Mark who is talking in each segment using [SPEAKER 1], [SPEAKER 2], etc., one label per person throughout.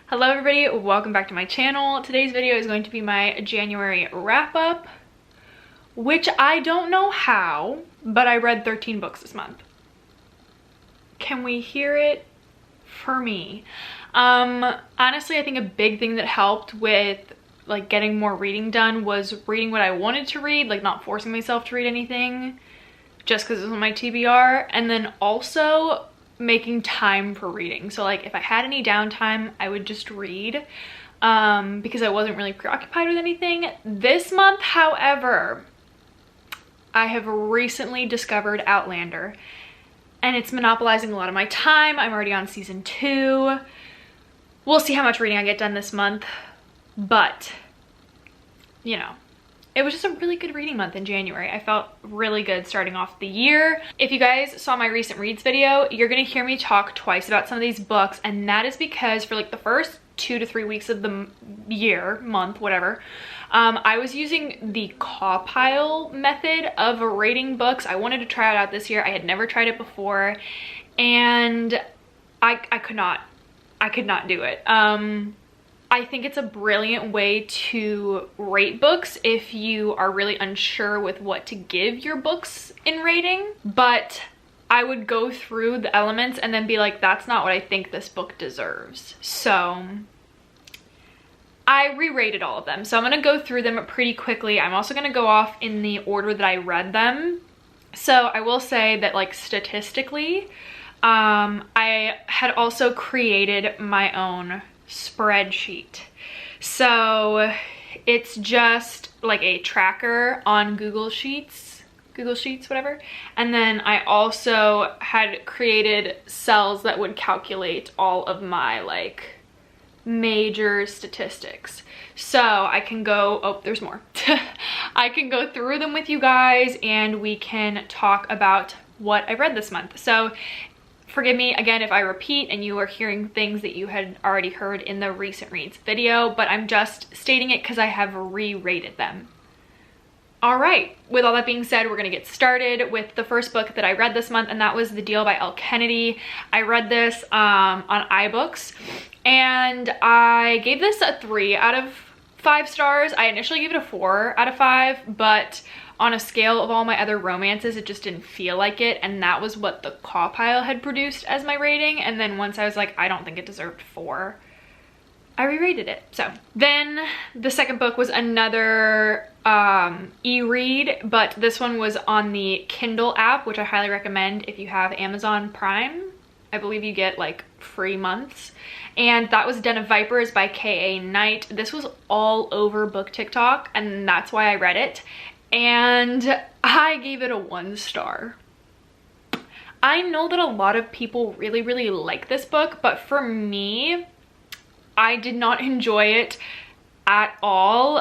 [SPEAKER 1] Hello everybody, welcome back to my channel. Today's video is going to be my January wrap-up, which I don't know how, but I read 13 books this month. Can we hear it? For me. Honestly, I think a big thing that helped with like getting more reading done was reading what I wanted to read, like not forcing myself to read anything just because it was on my TBR, and then also making time for reading. So like if I had any downtime, I would just read because I wasn't really preoccupied with anything. This month, however, I have recently discovered Outlander and it's monopolizing a lot of my time. I'm already on season 2. We'll see how much reading I get done this month, but you know, it was just a really good reading month in January. I felt really good starting off the year. If you guys saw my recent reads video, you're gonna hear me talk twice about some of these books, and that is because for like the first 2 to 3 weeks of the year, month, whatever, I was using the Caw Pile method of rating books. I wanted to try it out this year. I had never tried it before, and I could not do it. I think it's a brilliant way to rate books if you are really unsure with what to give your books in rating, but I would go through the elements and then be like, that's not what I think this book deserves. So I re-rated all of them. So I'm gonna go through them pretty quickly. I'm also gonna go off in the order that I read them. So I will say that like statistically, I had also created my own spreadsheet. So it's just like a tracker on Google Sheets, whatever. And then I also had created cells that would calculate all of my like major statistics. So I can go, oh, there's more. I can go through them with you guys and we can talk about what I read this month. So forgive me again if I repeat and you are hearing things that you had already heard in the recent reads video, but I'm just stating it because I have re-rated them. All right, with all that being said, we're gonna get started with the first book that I read this month, and that was The Deal by Elle Kennedy. I read this on iBooks, and I gave this a 3 out of 5 stars. I initially gave it a 4 out of 5, but on a scale of all my other romances, it just didn't feel like it, and that was what the Caw Pile had produced as my rating. And then once I was like, I don't think it deserved 4, I re-rated it. So then the second book was another e-read, but this one was on the Kindle app, which I highly recommend if you have Amazon Prime. I believe you get like free months. And that was Den of Vipers by K.A. Knight. This was all over book TikTok, and that's why I read it. And I gave it a 1 star. I know that a lot of people really like this book, but for me, I did not enjoy it at all.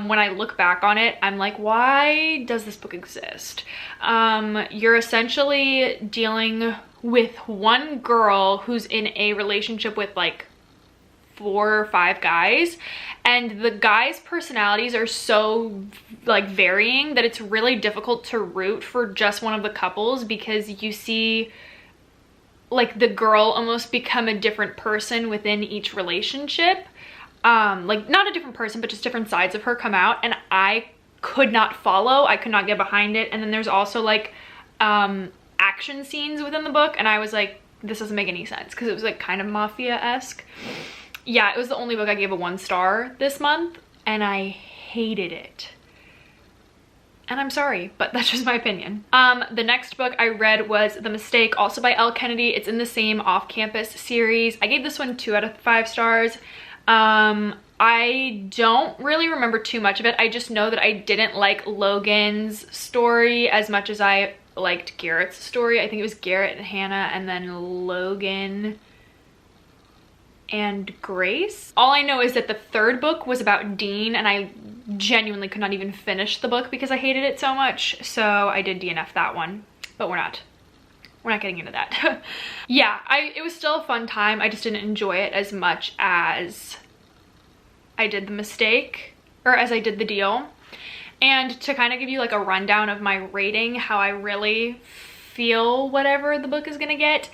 [SPEAKER 1] When I look back on it, I'm like, why does this book exist? You're essentially dealing with one girl who's in a relationship with like 4 or 5 guys, and the guys' personalities are so like varying that it's really difficult to root for just one of the couples, because you see like the girl almost become a different person within each relationship. Like not a different person, but just different sides of her come out, and I could not follow. I could not get behind it. And then there's also like action scenes within the book, and I was like, this doesn't make any sense, because it was like kind of mafia-esque. Yeah, it was the only book I gave a 1 star this month, and I hated it. And I'm sorry, but that's just my opinion. The next book I read was The Mistake, also by Elle Kennedy. It's in the same off-campus series. I gave this one 2 out of 5 stars. I don't really remember too much of it. I just know that I didn't like Logan's story as much as I liked Garrett's story. I think it was Garrett and Hannah, and then Logan and Grace. All I know is that the third book was about Dean, and I genuinely could not even finish the book because I hated it so much. So I did DNF that one, but we're not getting into that. Yeah, it was still a fun time. I just didn't enjoy it as much as I did The Mistake, or as I did The Deal. And to kind of give you like a rundown of my rating, how I really feel whatever the book is gonna get,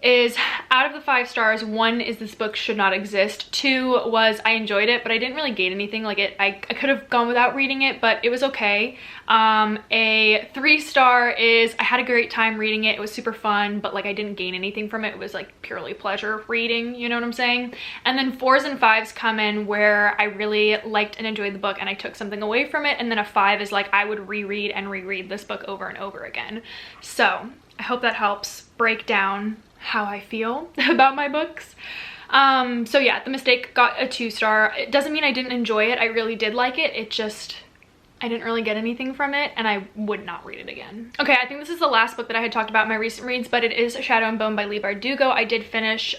[SPEAKER 1] is out of the 5 stars, 1 is this book should not exist. 2 was I enjoyed it, but I didn't really gain anything. Like I could have gone without reading it, but it was okay. A 3-star is I had a great time reading it. It was super fun, but like I didn't gain anything from it. It was like purely pleasure reading, you know what I'm saying? And then 4s and 5s come in where I really liked and enjoyed the book and I took something away from it. And then a 5 is like I would reread and reread this book over and over again. So I hope that helps break down how I feel about my books. So yeah, The Mistake got a 2-star. It doesn't mean I didn't enjoy it. I really did like it. It just, I didn't really get anything from it and I would not read it again. Okay, I think this is the last book that I had talked about in my recent reads, but it is Shadow and Bone by Leigh Bardugo. I did finish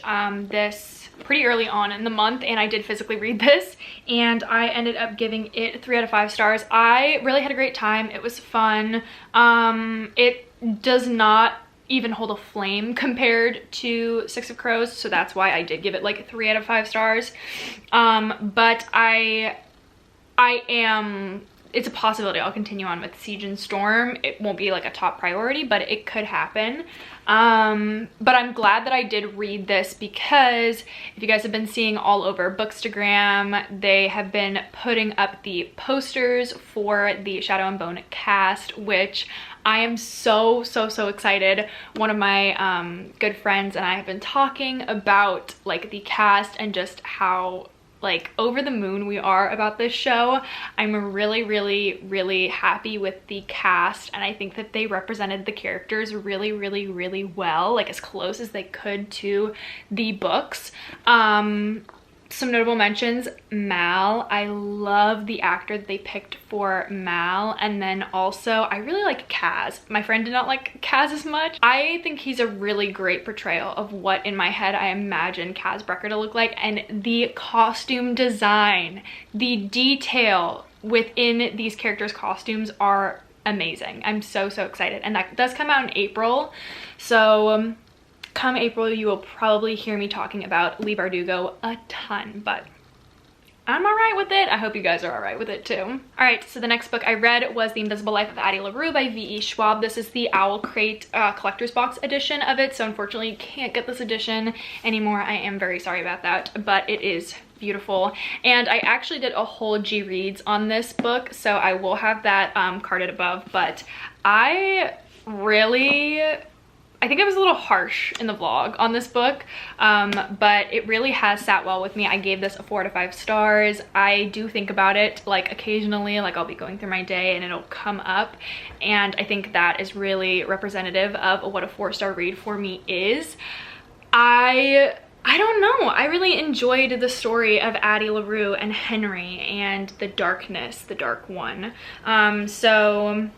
[SPEAKER 1] this pretty early on in the month and I did physically read this and I ended up giving it 3 out of 5 stars. I really had a great time. It was fun. It does not even hold a flame compared to 6 of Crows, so that's why I did give it like 3 out of 5 stars. But it's a possibility I'll continue on with Siege and Storm. It won't be like a top priority, but it could happen. But I'm glad that I did read this because if you guys have been seeing all over Bookstagram, they have been putting up the posters for the Shadow and Bone cast, which I am so excited. One of my good friends and I have been talking about like the cast and just how like over the moon we are about this show. I'm really happy with the cast and I think that they represented the characters really well, like as close as they could to the books. Some notable mentions, Mal. I love the actor that they picked for Mal. And then also, I really like Kaz. My friend did not like Kaz as much. I think he's a really great portrayal of what in my head I imagine Kaz Brekker to look like. And the costume design, the detail within these characters' costumes are amazing. I'm so excited. And that does come out in April. So come April, you will probably hear me talking about Leigh Bardugo a ton, but I'm all right with it. I hope you guys are all right with it too. All right, so the next book I read was The Invisible Life of Addie LaRue by V.E. Schwab. This is the Owl Crate collector's box edition of it, so unfortunately you can't get this edition anymore. I am very sorry about that, but it is beautiful. And I actually did a whole G Reads on this book, so I will have that carded above, but I think I was a little harsh in the vlog on this book, but it really has sat well with me. I gave this a 4 out of 5 stars. I do think about it like occasionally, like I'll be going through my day and it'll come up, and I think that is really representative of what a 4-star read for me is. I don't know, I really enjoyed the story of Addie LaRue and Henry and the darkness, the dark one. So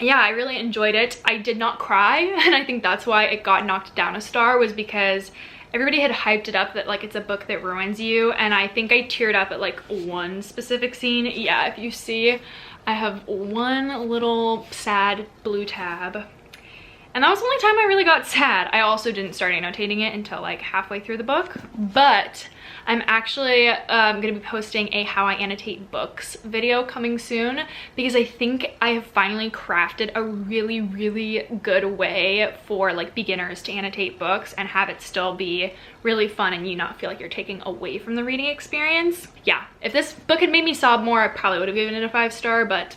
[SPEAKER 1] yeah, I really enjoyed it. I did not cry, and I think that's why it got knocked down a star, was because everybody had hyped it up that like it's a book that ruins you, and I think I teared up at like one specific scene. Yeah, if you see, I have one little sad blue tab. And that was the only time I really got sad. I also didn't start annotating it until like halfway through the book, but I'm actually gonna be posting a How I Annotate Books video coming soon, because I think I have finally crafted a really good way for like beginners to annotate books and have it still be really fun and you not feel like you're taking away from the reading experience. Yeah, if this book had made me sob more, I probably would have given it a 5-star, but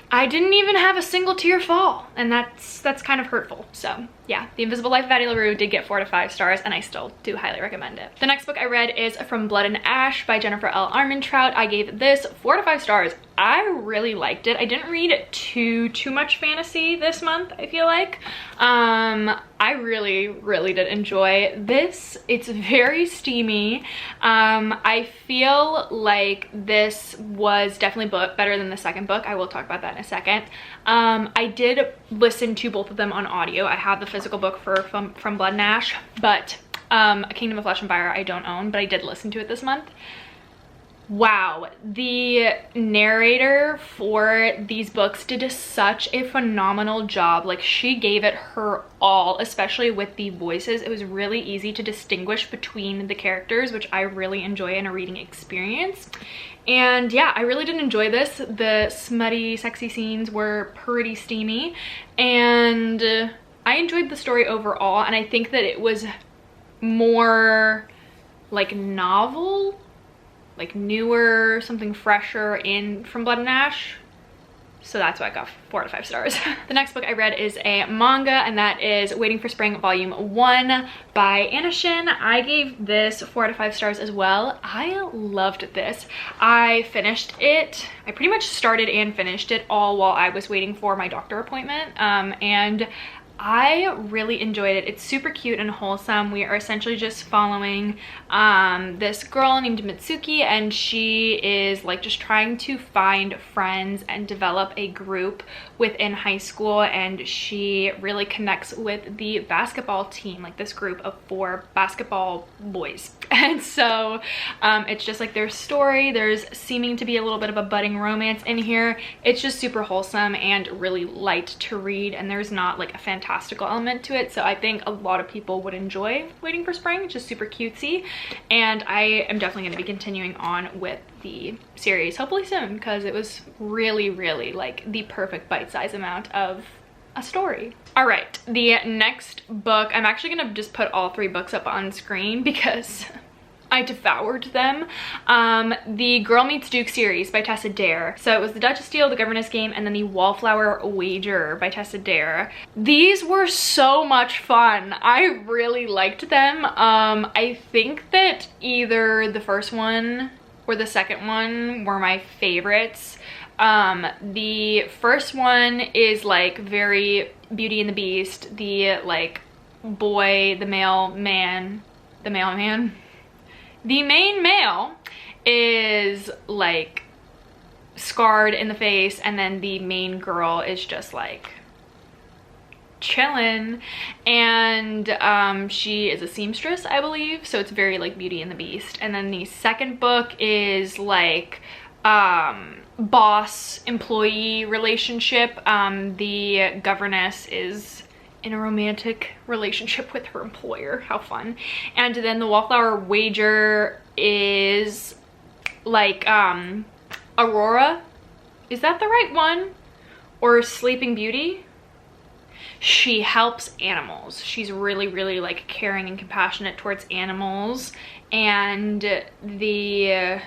[SPEAKER 1] I didn't even have a single tear fall, and that's kind of hurtful. So yeah, The Invisible Life of Addie LaRue did get 4 out of 5 stars, and I still do highly recommend it. The next book I read is From Blood and Ash by Jennifer L. Armentrout. I gave this 4 out of 5 stars. I really liked it. I didn't read too much fantasy this month, I feel like. I really did enjoy this. It's very steamy. I feel like this was definitely better than the second book. I will talk about that in a second. I did listen to both of them on audio. I have the physical book for From Blood and Ash, but A Kingdom of Flesh and Fire I don't own, but I did listen to it this month. Wow, the narrator for these books did such a phenomenal job. Like, she gave it her all, especially with the voices. It was really easy to distinguish between the characters, which I really enjoy in a reading experience. And yeah, I really did enjoy this. The smutty, sexy scenes were pretty steamy, and I enjoyed the story overall, and I think that it was more like novel, like newer, something fresher in From Blood and Ash. So that's why I got 4 out of 5 stars. The next book I read is a manga, and that is Waiting for Spring Volume 1 by Anna Shin. I gave this 4 out of 5 stars as well. I loved this. I finished it. I pretty much started and finished it all while I was waiting for my doctor appointment. And I really enjoyed it. It's super cute and wholesome. We are essentially just following this girl named Mitsuki, and she is like just trying to find friends and develop a group within high school, and she really connects with the basketball team, like this group of 4 basketball boys. And so it's just like their story. There's seeming to be a little bit of a budding romance in here. It's just super wholesome and really light to read, and there's not like a fantastical element to it. So I think a lot of people would enjoy Waiting for Spring. It's just super cutesy, and I am definitely going to be continuing on with the series hopefully soon, because it was really, really like the perfect bite-sized amount of a story. All right, the next book, I'm actually gonna just put all 3 books up on screen because I devoured them. The Girl Meets Duke series by Tessa Dare. So it was The Duchess Deal, The Governess Game, and then The Wallflower Wager by Tessa Dare. These were so much fun. I really liked them. I think that either the first one or the second one were my favorites. The first one is like very Beauty and the Beast. The like boy, the main male is like scarred in the face, and then the main girl is just like chilling, and she is a seamstress, I believe, so it's very like Beauty and the Beast. And then the second book is like boss employee relationship. The governess is in a romantic relationship with her employer. How fun. And then The Wallflower Wager is like Aurora, is that the right one, or Sleeping Beauty? She helps animals. She's really, really like caring and compassionate towards animals, and the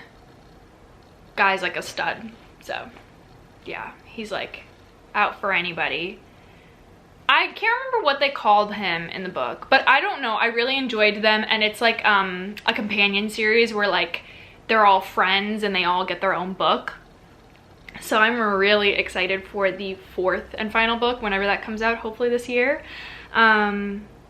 [SPEAKER 1] guy's like a stud. So yeah, he's like out for anybody. I can't remember what they called him in the book, but I don't know. I really enjoyed them, and it's like a companion series where like they're all friends and they all get their own book. So I'm really excited for the 4th and final book whenever that comes out, hopefully this year.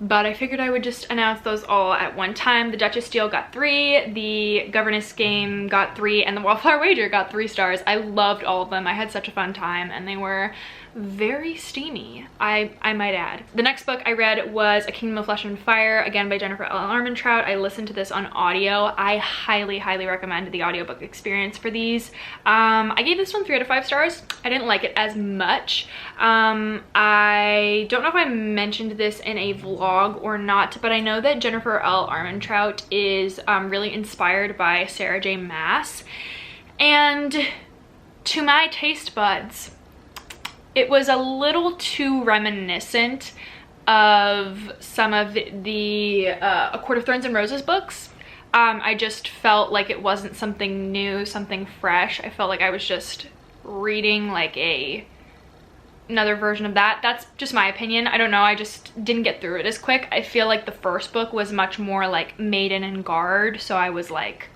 [SPEAKER 1] But I figured I would just announce those all at one time. The Duchess Deal got 3, the Governess Game got 3, and the Wallflower Wager got 3 stars. I loved all of them. I had such a fun time, and they were very steamy, I might add. The next book I read was A Kingdom of Flesh and Fire, again by Jennifer L. Armentrout. I listened to this on audio. I highly, highly recommend the audiobook experience for these. I gave this one 3 out of 5 stars. I didn't like it as much. I don't know if I mentioned this in a vlog or not, but I know that Jennifer L. Armentrout is really inspired by Sarah J. Maas, and to my taste buds, it was a little too reminiscent of some of the A Court of Thorns and Roses books. I just felt like it wasn't something new, something fresh. I felt like I was just reading like another version of that. That's just my opinion. I don't know, I just didn't get through it as quick. I feel like the first book was much more like Maiden and Guard, so I was like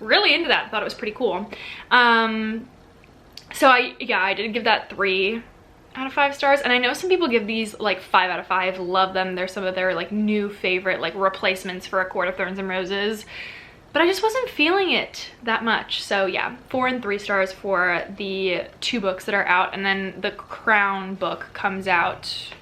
[SPEAKER 1] really into that. I thought it was pretty cool. So I did give that 3 out of 5 stars, and I know some people give these like 5 out of 5, love them. They're some of their like new favorite like replacements for A Court of Thorns and Roses, but I just wasn't feeling it that much. So yeah, 4 and 3 stars for the 2 books that are out, and then the Crown book comes out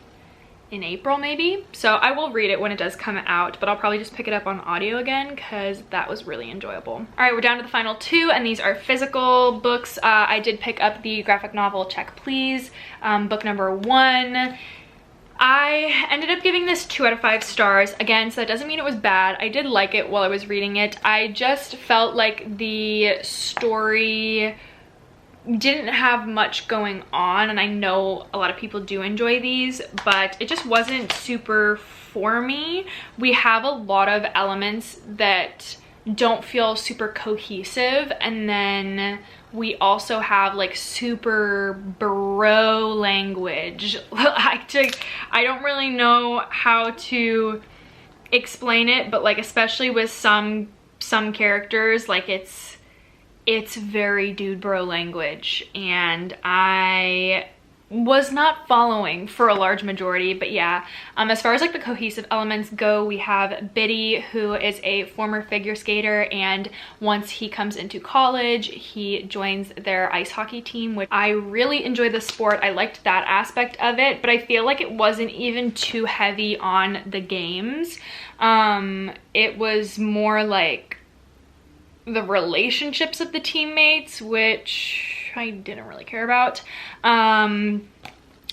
[SPEAKER 1] in April maybe, so I will read it when it does come out, but I'll probably just pick it up on audio again because that was really enjoyable. All right, we're down to the final 2, and these are physical books. I did pick up the graphic novel Check Please, book number 1. I ended up giving this 2 out of 5 stars. Again, so that doesn't mean it was bad. I did like it while I was reading it. I just felt like the story didn't have much going on, and I know a lot of people do enjoy these, but it just wasn't super for me. We have a lot of elements that don't feel super cohesive, and then we also have like super bro language. I don't really know how to explain it, but like especially with some characters, like it's very dude bro language, and I was not following for a large majority. But yeah, as far as like the cohesive elements go, we have Biddy, who is a former figure skater, and once he comes into college, he joins their ice hockey team, which I really enjoy the sport. I liked that aspect of it, but I feel like it wasn't even too heavy on the games. It was more like the relationships of the teammates, which I didn't really care about. And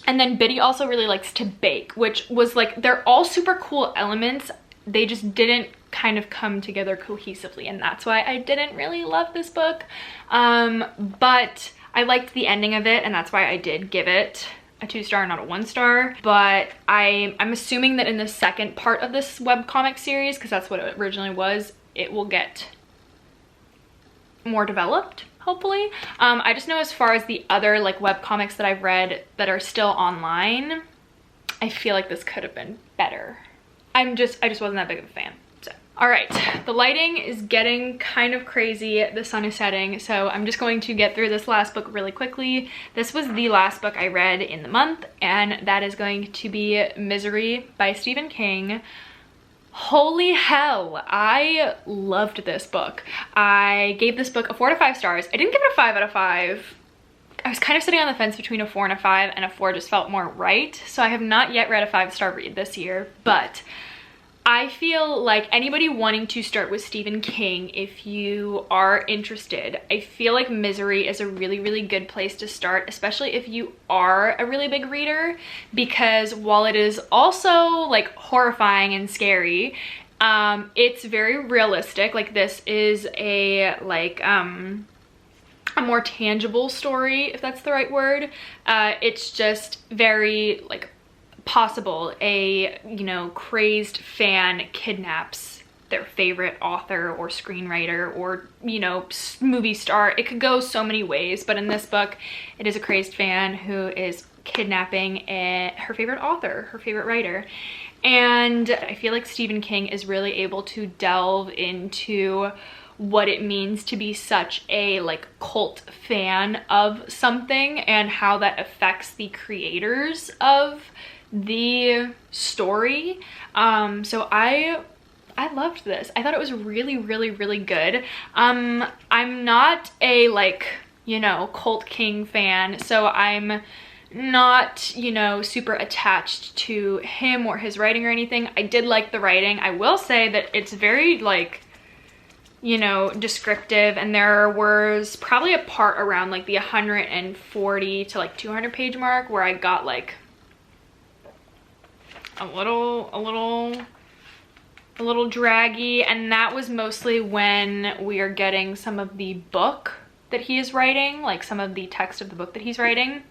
[SPEAKER 1] then Biddy also really likes to bake, which was like, they're all super cool elements. They just didn't kind of come together cohesively, and that's why I didn't really love this book. But I liked the ending of it, and that's why I did give it a 2-star, not a 1-star. But I'm assuming that in the second part of this webcomic series, because that's what it originally was, it will get more developed, hopefully. I just know as far as the other like webcomics that I've read that are still online, I feel like this could have been better. I just wasn't that big of a fan. So, all right, the lighting is getting kind of crazy. The sun is setting, so I'm just going to get through this last book really quickly. This was the last book I read in the month, and that is going to be Misery by Stephen King. Holy hell, I loved this book. I gave this book a 4 to 5 stars. I didn't give it a 5 out of 5. I was kind of sitting on the fence between a 4 and a 5, and a 4 just felt more right. So I have not yet read a 5-star read this year, but I feel like anybody wanting to start with Stephen King, if you are interested, I feel like Misery is a really, really good place to start, especially if you are a really big reader, because while it is also like horrifying and scary, it's very realistic. Like, this is a like a more tangible story, if that's the right word. It's just very like possible a, you know, crazed fan kidnaps their favorite author or screenwriter or, you know, movie star. It could go so many ways, but in this book it is a crazed fan who is kidnapping her favorite author, her favorite writer. And I feel like Stephen King is really able to delve into what it means to be such a like cult fan of something, and how that affects the creators of the story. So I loved this. I thought it was really, really, really good. I'm not a like, you know, cult King fan, so I'm not, you know, super attached to him or his writing or anything. I did like the writing. I will say that it's very like, you know, descriptive, and there was probably a part around like the 140 to like 200 page mark where I got like a little draggy, and that was mostly when we are getting some of the book that he is writing, like some of the text of the book that he's writing.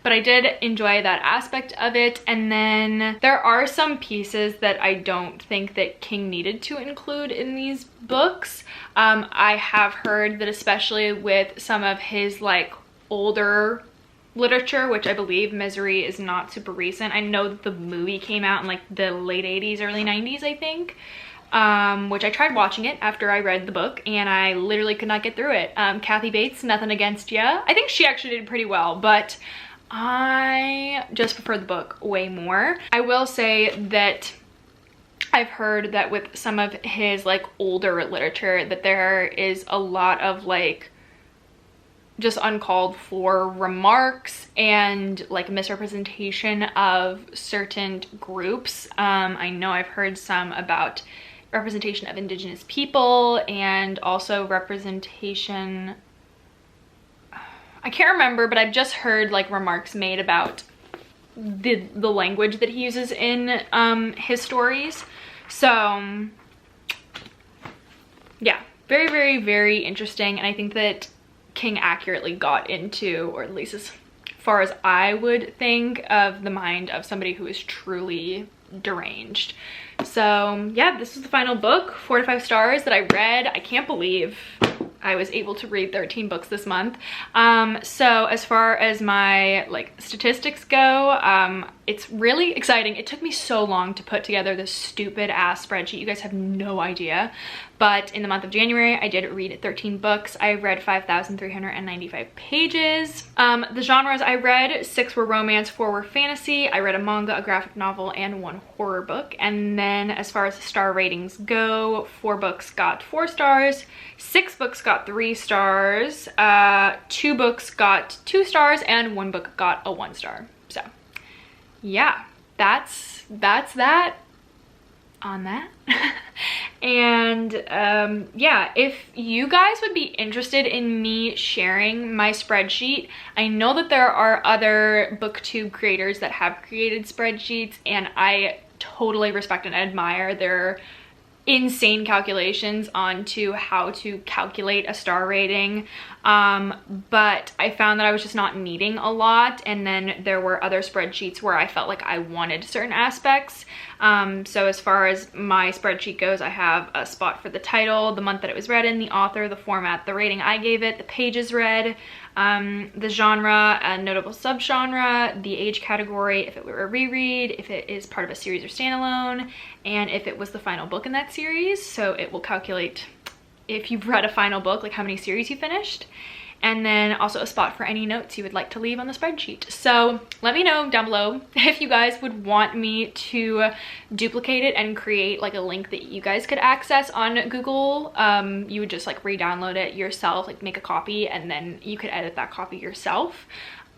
[SPEAKER 1] But I did enjoy that aspect of it. And then there are some pieces that I don't think that King needed to include in these books. I have heard that especially with some of his like older literature, which I believe Misery is not super recent. I know that the movie came out in like the late 80s, early 90s, I think. Which I tried watching it after I read the book, and I literally could not get through it. Kathy Bates, nothing against ya. I think she actually did pretty well, but I just prefer the book way more. I will say that I've heard that with some of his like older literature that there is a lot of like just uncalled for remarks and like misrepresentation of certain groups. I know I've heard some about representation of Indigenous people, and also representation, I can't remember, but I've just heard like remarks made about the language that he uses in his stories. So yeah, very, very, very interesting. And I think that King accurately got into, or at least as far as I would think of the mind of somebody who is truly deranged. So yeah, this was the final book, 4 to 5 stars, that I read. I can't believe I was able to read 13 books this month. So as far as my like statistics go, it's really exciting. It took me so long to put together this stupid ass spreadsheet. You guys have no idea. But in the month of January, I did read 13 books. I read 5,395 pages. The genres I read, 6 were romance, 4 were fantasy. I read a manga, a graphic novel, and 1 horror book. And then as far as the star ratings go, 4 books got 4 stars, 6 books got 3 stars, 2 books got 2 stars, and 1 book got a 1 star. So yeah, that's that on that. And yeah, if you guys would be interested in me sharing my spreadsheet, I know that there are other booktube creators that have created spreadsheets, and I totally respect and admire their insane calculations onto how to calculate a star rating, but I found that I was just not needing a lot, and then there were other spreadsheets where I felt like I wanted certain aspects. So as far as my spreadsheet goes, I have a spot for the title, the month that it was read in, the author, the format, the rating I gave it, the pages read, the genre, a notable subgenre, the age category, if it were a reread, if it is part of a series or standalone, and if it was the final book in that series. So it will calculate if you've read a final book, like how many series you finished, and then also a spot for any notes you would like to leave on the spreadsheet. So let me know down below if you guys would want me to duplicate it and create like a link that you guys could access on Google. You would just like re-download it yourself, like make a copy, and then you could edit that copy yourself.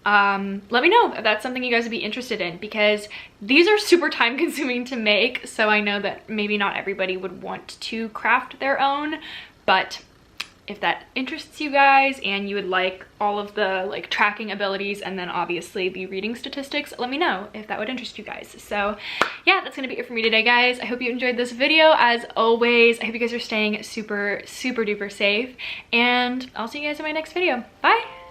[SPEAKER 1] Let me know if that's something you guys would be interested in, because these are super time consuming to make. So I know that maybe not everybody would want to craft their own, but if that interests you guys and you would like all of the like tracking abilities and then obviously the reading statistics, let me know if that would interest you guys. So yeah, that's gonna be it for me today, guys. I hope you enjoyed this video. As always, I hope you guys are staying super duper safe, and I'll see you guys in my next video. Bye.